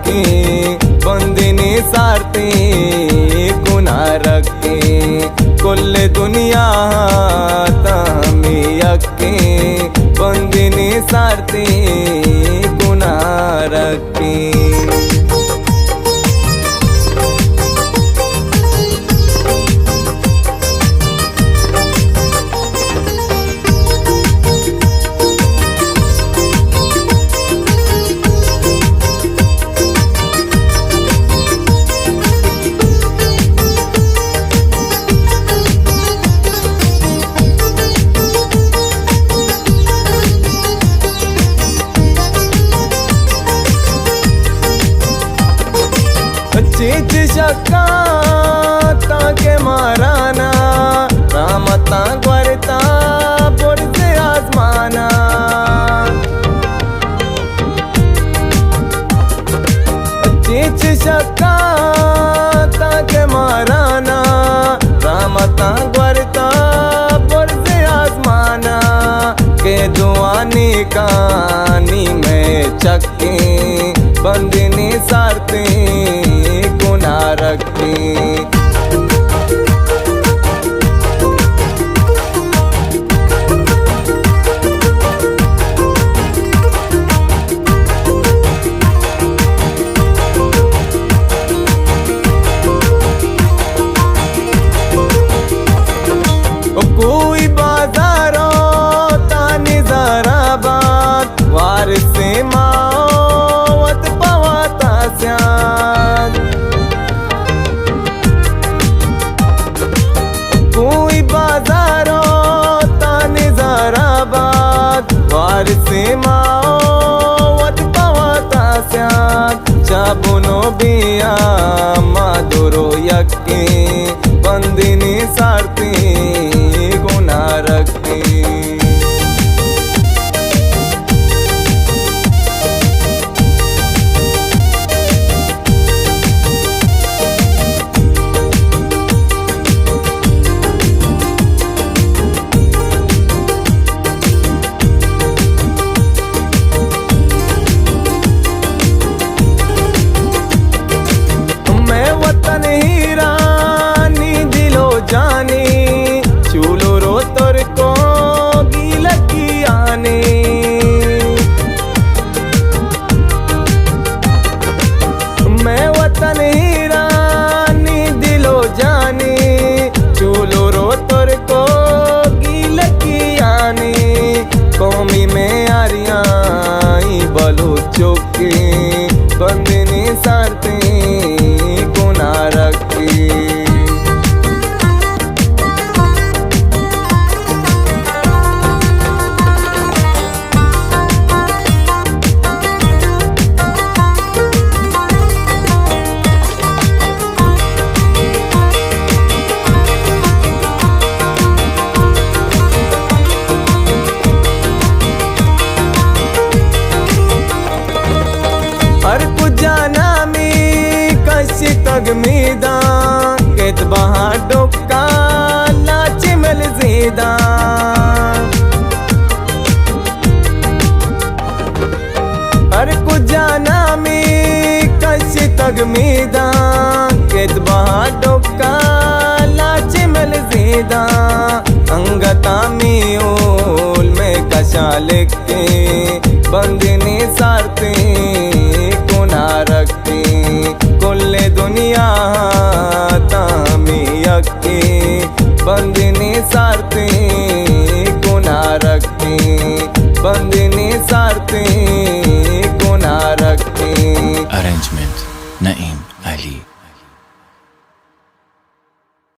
यक्की बंदिनी सारती गुना रखी कुल दुनिया तमी यक्की बंदिनी सारती गुना रखी। चीज शक्का ताके माराना रामता ग्वरता बुर्ज आजमाना चीज शक्का ताके माराना रामता ग्वरता बुर्ज आजमाना के दुआनी कहानी में चक्की बंदिनी सारती गुना रखी। कोई बाजारो तानी जरा बात वार से मावत पवाता स्यान कोई बाजारो तानी जरा बात वार से मावत पवाता स्यान चाबुनो बिया माधुरो यक्की बंदिनी सारती गुना रखी। मैं वतन हीरा नी दिलो जानी चूलो रो तोर को गील की आने मैं वतन हीरा नी दिलो जानी चूलो रो तोर को गील की आने कौमी में आरियाई बलूचों की बंदिनी सारती गुना रखी। हर कुछ जाना मी कशी तगमीदा केत बहा डोका लाच मिल जीदा हर कुछ जाना मी कशी तगमीदा केत बहा डोका लाच मिल जीदा अंगता मी ओल में कशा लिखी बंदिनी सारती गुना रखी कुल दुनिया तामी यक्की बंदिनी सारती गुना रखी बंदिनी सारती गुना रखी। Arrangement Naeem Ali।